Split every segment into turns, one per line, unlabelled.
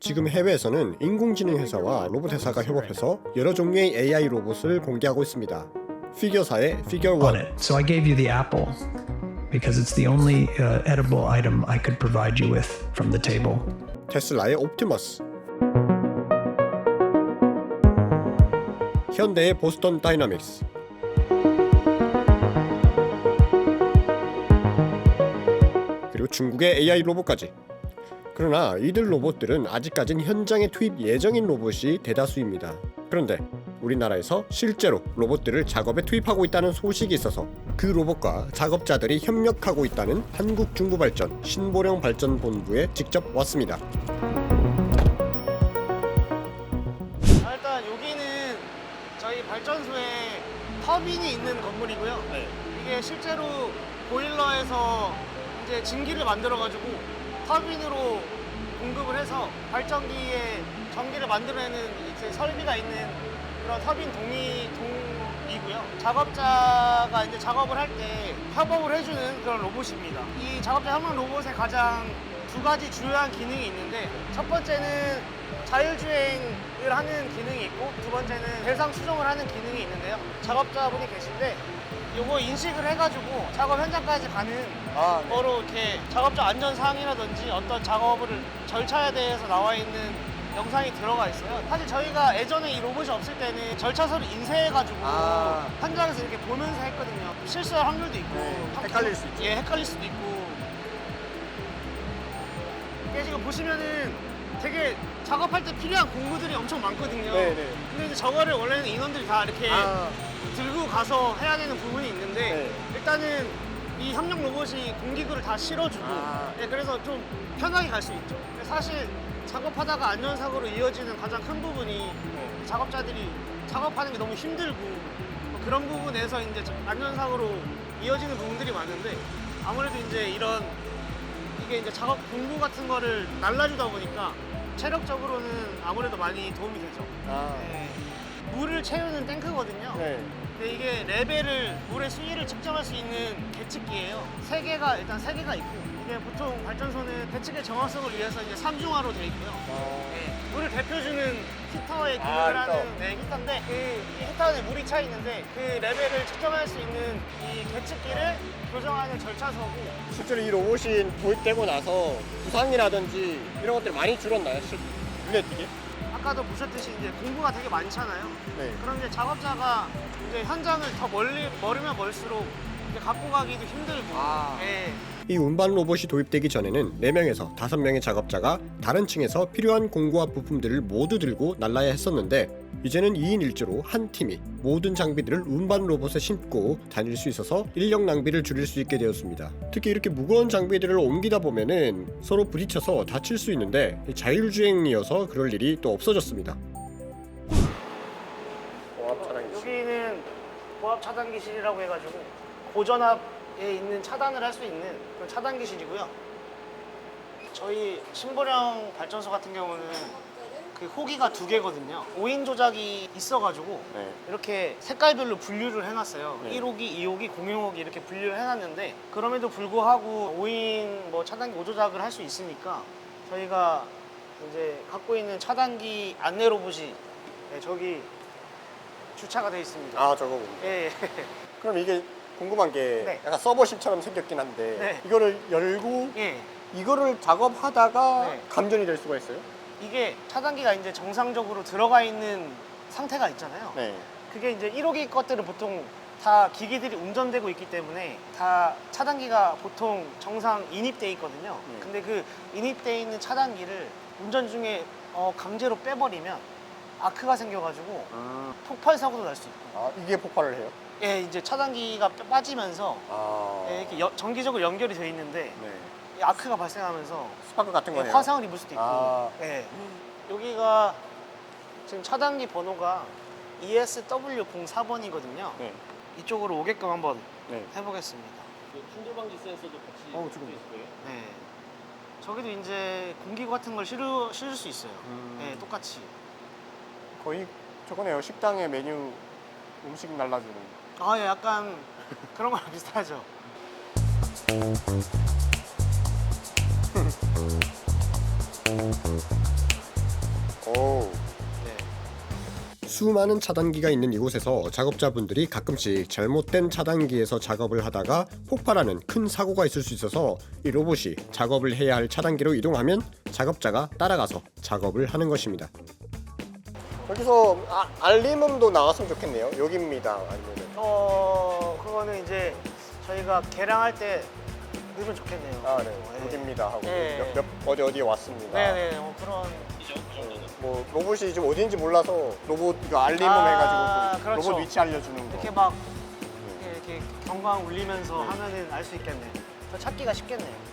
지금 해외에서는 인공지능 회사와 로봇 회사가 협업해서 여러 종류의 AI 로봇을 공개하고 있습니다. 피겨사의 피겨
on
1,
it. So I gave you the apple because it's the only edible item I could provide you with from the table.
테슬라의 옵티머스, 현대의 보스턴 다이나믹스, 그리고 중국의 AI 로봇까지. 그러나 이들 로봇들은 아직까진 현장에 투입 예정인 로봇이 대다수입니다. 그런데 우리나라에서 실제로 로봇들을 작업에 투입하고 있다는 소식이 있어서 그 로봇과 작업자들이 협력하고 있다는 한국중부발전 신보령발전본부에 직접 왔습니다.
일단 여기는 저희 발전소에 터빈이 있는 건물이고요. 이게 실제로 보일러에서 이제 증기를 만들어가지고 터빈으로 공급을 해서 발전기에 전기를 만들어내는 이제 설비가 있는 그런 터빈 동이고요. 작업자가 이제 작업을 할 때 협업을 해주는 그런 로봇입니다. 이 작업자 협력 로봇의 가장 두 가지 주요한 기능이 있는데, 첫 번째는 자율주행을 하는 기능이 있고, 두 번째는 대상 수정을 하는 기능이 있는데요. 작업자분이 계신데 요거 인식을 해가지고 작업 현장까지 가는 거로 이렇게 작업자 안전 사항이라든지 어떤 작업을 절차에 대해서 나와 있는 영상이 들어가 있어요. 사실 저희가 예전에 이 로봇이 없을 때는 절차서를 인쇄해가지고 현장에서 이렇게 보면서 했거든요. 실수할 확률도 있고
헷갈릴 수 있죠.
예, 헷갈릴 수도 있고. 이게 지금 보시면은 되게 작업할 때 필요한 공구들이 엄청 많거든요. 근데 이제 저거를 원래는 인원들이 다 이렇게 들고 가서 해야 되는 부분이 있는데 일단은 이 협력 로봇이 공기구를 다 실어주고 예, 그래서 좀 편하게 갈 수 있죠. 사실 작업하다가 안전사고로 이어지는 가장 큰 부분이 작업자들이 작업하는 게 너무 힘들고 뭐 그런 부분에서 이제 안전사고로 이어지는 부분들이 많은데, 아무래도 이제 이게 이제 작업 공구 같은 거를 날라주다 보니까 체력적으로는 아무래도 많이 도움이 되죠. 네. 물을 채우는 탱크거든요. 근데 이게 레벨을, 물의 수위를 측정할 수 있는 계측기예요. 일단 세 개가 있고, 이게 보통 발전소는 계측의 정확성을 위해서 이제 3중화로 돼 있고요. 네. 물을 대표주는 히터의 기능을 하는 히터인데, 이 히터 안에 물이 차 있는데 그 레벨을 측정할 수 있는 이 계측기를 조정하는 절차서고.
실제로 이 로봇이 도입되고 나서 부상이라든지 이런 것들이 많이 줄었나요? 눈에 띄게?
아까도 보셨듯이 이제 공구가 되게 많잖아요. 그럼 이제 작업자가 이제 현장을 더 멀으면 멀수록 이제 갖고 가기도 힘들고. 예.
이 운반 로봇이 도입되기 전에는 4명에서 5명의 작업자가 다른 층에서 필요한 공구와 부품들을 모두 들고 날라야 했었는데, 이제는 2인 1조로 한 팀이 모든 장비들을 운반 로봇에 싣고 다닐 수 있어서 인력 낭비를 줄일 수 있게 되었습니다. 특히 이렇게 무거운 장비들을 옮기다 보면은 서로 부딪혀서 다칠 수 있는데, 자율주행이어서 그럴 일이 또 없어졌습니다.
여기는 고압 차단기실이라고 해가지고 고전압에 있는 차단을 할 수 있는 그런 차단기실이고요. 저희 신보령 발전소 같은 경우는 그 호기가 2개거든요. 5인 조작이 있어가지고 이렇게 색깔별로 분류를 해놨어요. 1호기, 2호기, 0호기 이렇게 분류를 해놨는데, 그럼에도 불구하고 5인 뭐 차단기 5조작을 할 수 있으니까 저희가 이제 갖고 있는 차단기 안내 로봇이 저기 주차가 되어 있습니다.
저거.
예.
그럼 이게 궁금한 게 약간 서버실처럼 생겼긴 한데 이거를 열고 이거를 작업하다가 감전이 될 수가 있어요?
이게 차단기가 이제 정상적으로 들어가 있는 상태가 있잖아요. 그게 이제 1호기 것들은 보통 다 기기들이 운전되고 있기 때문에 다 차단기가 보통 정상 인입돼 있거든요. 근데 그 인입돼 있는 차단기를 운전 중에 강제로 빼버리면 아크가 생겨가지고 폭발 사고도 날 수 있고.
이게 폭발을 해요?
예, 이제 차단기가 빠지면서 이렇게 정기적으로 연결이 돼 있는데 이 아크가 발생하면서
스파크 같은 거네요.
화상을 입을 수도 있고. 예. 여기가 지금 차단기 번호가 ESW04번이거든요. 이쪽으로 오게끔 한번 해보겠습니다.
충돌방지 센서도 같이
지금
있을 거예요?
네. 저기도 이제 공기구 같은 걸 실을 수 있어요. 네, 똑같이.
거의 저거네요. 식당의 메뉴 음식 날라주는.
예, 약간 그런 거랑 비슷하죠.
오.
네.
수많은 차단기가 있는 이곳에서 작업자분들이 가끔씩 잘못된 차단기에서 작업을 하다가 폭발하는 큰 사고가 있을 수 있어서 이 로봇이 작업을 해야 할 차단기로 이동하면 작업자가 따라가서 작업을 하는 것입니다. 여기서 알림음도 나왔으면 좋겠네요. 여기입니다. 아니면
그거는 이제 저희가 개량할 때 넣으면 좋겠네요.
네. 여기입니다 하고
네.
어디에 왔습니다.
네네. 그런.
뭐 로봇이 지금 어디인지 몰라서 로봇 이거 알림음 해가지고
그렇죠.
로봇 위치 알려주는 거.
이렇게 막 이렇게 경광 울리면서 하면은 알 수 있겠네. 더 찾기가 쉽겠네요.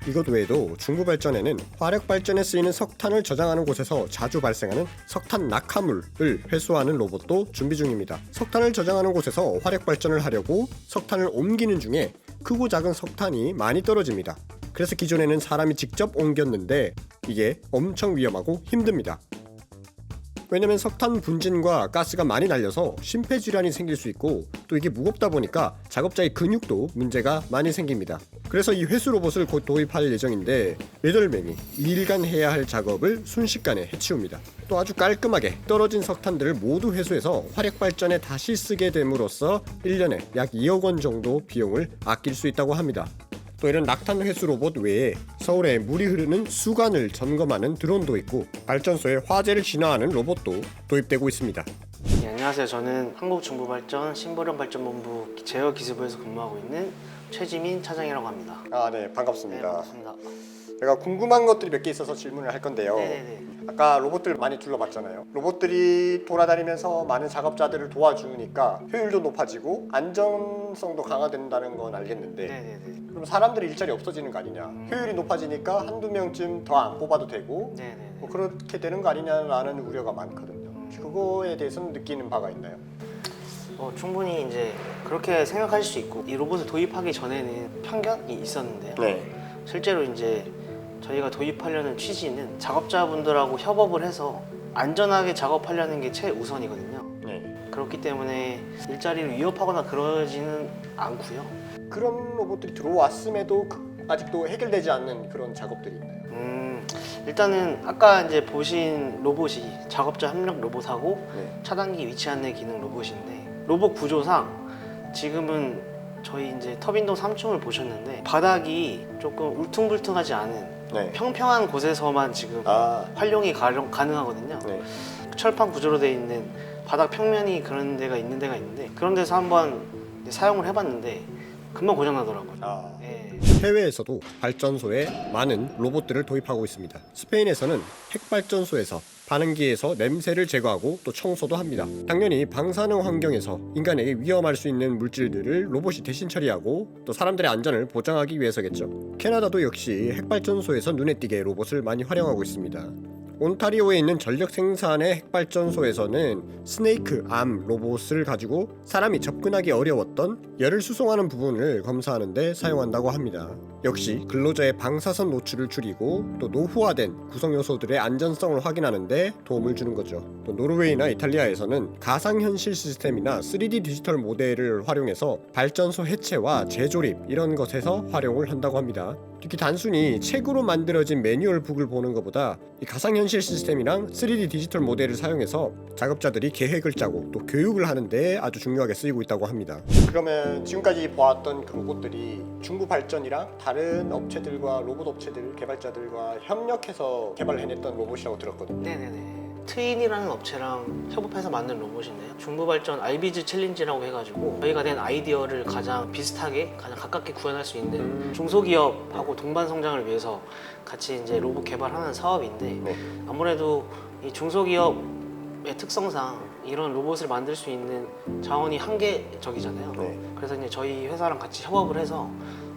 이것 외에도 중부 발전에는 화력 발전에 쓰이는 석탄을 저장하는 곳에서 자주 발생하는 석탄 낙하물을 회수하는 로봇도 준비 중입니다. 석탄을 저장하는 곳에서 화력 발전을 하려고 석탄을 옮기는 중에 크고 작은 석탄이 많이 떨어집니다. 그래서 기존에는 사람이 직접 옮겼는데 이게 엄청 위험하고 힘듭니다. 왜냐면 석탄 분진과 가스가 많이 날려서 심폐질환이 생길 수 있고 또 이게 무겁다 보니까 작업자의 근육도 문제가 많이 생깁니다. 그래서 이 회수 로봇을 곧 도입할 예정인데 8명이 2일간 해야 할 작업을 순식간에 해치웁니다. 또 아주 깔끔하게 떨어진 석탄들을 모두 회수해서 화력 발전에 다시 쓰게 됨으로써 1년에 약 2억 원 정도 비용을 아낄 수 있다고 합니다. 또 이런 낙탄 회수 로봇 외에 서울에 물이 흐르는 수관을 점검하는 드론도 있고 발전소에 화재를 진화하는 로봇도 도입되고 있습니다.
네, 안녕하세요. 저는 한국중부발전 신보령발전본부 제어기술부에서 근무하고 있는 최지민 차장이라고 합니다.
네, 반갑습니다.
네, 반갑습니다.
제가 궁금한 것들이 몇 개 있어서 질문을 할 건데요.
네네네.
아까 로봇들 많이 둘러봤잖아요. 로봇들이 돌아다니면서 많은 작업자들을 도와주니까 효율도 높아지고 안전성도 강화된다는 건 알겠는데
네네네.
그럼 사람들의 일자리 없어지는 거 아니냐. 효율이 높아지니까 한두 명쯤 더 안 뽑아도 되고
네네네.
뭐 그렇게 되는 거 아니냐라는 우려가 많거든요. 그거에 대해서는 느끼는 바가 있나요?
충분히 이제 그렇게 생각하실 수 있고 이 로봇을 도입하기 전에는 편견이 있었는데요.
네.
실제로 이제 저희가 도입하려는 취지는 작업자분들하고 협업을 해서 안전하게 작업하려는 게 최우선이거든요.
네.
그렇기 때문에 일자리를 위협하거나 그러지는 않고요.
그런 로봇들이 들어왔음에도 아직도 해결되지 않는 그런 작업들이 있나요?
일단은 아까 이제 보신 로봇이 작업자 협력 로봇하고
네.
차단기 위치 안내 기능 로봇인데 로봇 구조상 지금은 저희 이제 터빈동 3층을 보셨는데 바닥이 조금 울퉁불퉁하지 않은
네.
평평한 곳에서만 지금 활용이 가능하거든요.
네.
철판 구조로 되어 있는 바닥 평면이 그런 데가 있는데 그런 데서 한번 사용을 해봤는데 금방 고장 나더라고요. 네.
해외에서도 발전소에 많은 로봇들을 도입하고 있습니다. 스페인에서는 핵발전소에서 반응기에서 냄새를 제거하고 또 청소도 합니다. 당연히 방사능 환경에서 인간에게 위험할 수 있는 물질들을 로봇이 대신 처리하고 또 사람들의 안전을 보장하기 위해서겠죠. 캐나다도 역시 핵발전소에서 눈에 띄게 로봇을 많이 활용하고 있습니다. 온타리오에 있는 전력 생산의 핵발전소에서는 스네이크 암 로봇을 가지고 사람이 접근하기 어려웠던 열을 수송하는 부분을 검사하는 데 사용한다고 합니다. 역시 근로자의 방사선 노출을 줄이고 또 노후화된 구성 요소들의 안전성을 확인하는 데 도움을 주는 거죠. 또 노르웨이나 이탈리아에서는 가상현실 시스템이나 3D 디지털 모델을 활용해서 발전소 해체와 재조립 이런 것에서 활용을 한다고 합니다. 특히 단순히 책으로 만들어진 매뉴얼북을 보는 것보다 이 가상현실 시스템이랑 3D 디지털 모델을 사용해서 작업자들이 계획을 짜고 또 교육을 하는데 아주 중요하게 쓰이고 있다고 합니다. 그러면 지금까지 보았던 그 로봇들이 중부발전이랑 다른 업체들과 로봇 업체들, 개발자들과 협력해서 개발을 해냈던 로봇이라고 들었거든요.
네네네. 트윈이라는 업체랑 협업해서 만든 로봇인데요. 중부발전 알비즈 챌린지라고 해가지고 저희가 낸 아이디어를 가장 비슷하게, 가장 가깝게 구현할 수 있는 중소기업하고 동반 성장을 위해서 같이 이제 로봇 개발하는 사업인데 아무래도 이 중소기업의 특성상 이런 로봇을 만들 수 있는 자원이 한계적이잖아요. 그래서 이제 저희 회사랑 같이 협업을 해서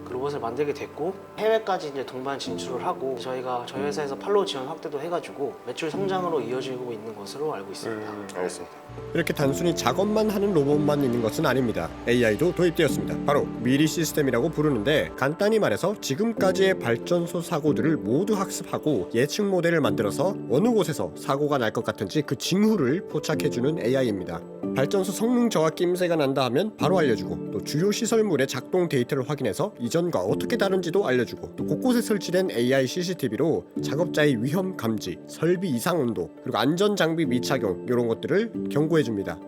그 로봇을 만들게 됐고 해외까지 이제 동반 진출을 하고 저희가 저희 회사에서 팔로우 지원 확대도 해가지고 매출 성장으로 이어지고 있는 것으로 알고 있습니다.
알겠습니다. 이렇게 단순히 작업만 하는 로봇만 있는 것은 아닙니다. AI도 도입되었습니다. 바로 미리 시스템이라고 부르는데 간단히 말해서 지금까지의 발전소 사고들을 모두 학습하고 예측 모델을 만들어서 어느 곳에서 사고가 날 것 같은지 그 징후를 포착해주는 AI입니다. 발전소 성능 저하 낌새가 난다 하면 바로 알려주고, 또 주요 시설물의 작동 데이터를 확인해서 이전과 어떻게 다른지도 알려주고, 또 곳곳에 설치된 AI CCTV로 작업자의 위험 감지, 설비 이상 온도, 그리고 안전 장비 미착용 이런 것들을 경고해줍니다.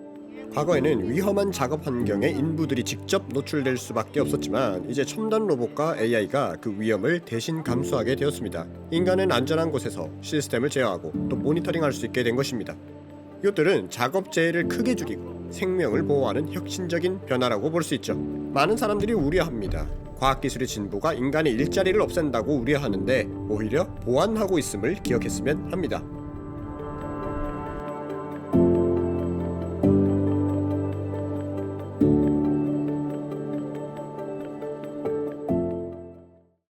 과거에는 위험한 작업 환경에 인부들이 직접 노출될 수밖에 없었지만 이제 첨단 로봇과 AI가 그 위험을 대신 감수하게 되었습니다. 인간은 안전한 곳에서 시스템을 제어하고 또 모니터링할 수 있게 된 것입니다. 이것들은 작업 재해를 크게 줄이고 생명을 보호하는 혁신적인 변화라고 볼 수 있죠. 많은 사람들이 우려합니다. 과학기술의 진보가 인간의 일자리를 없앤다고 우려하는데 오히려 보완하고 있음을 기억했으면 합니다.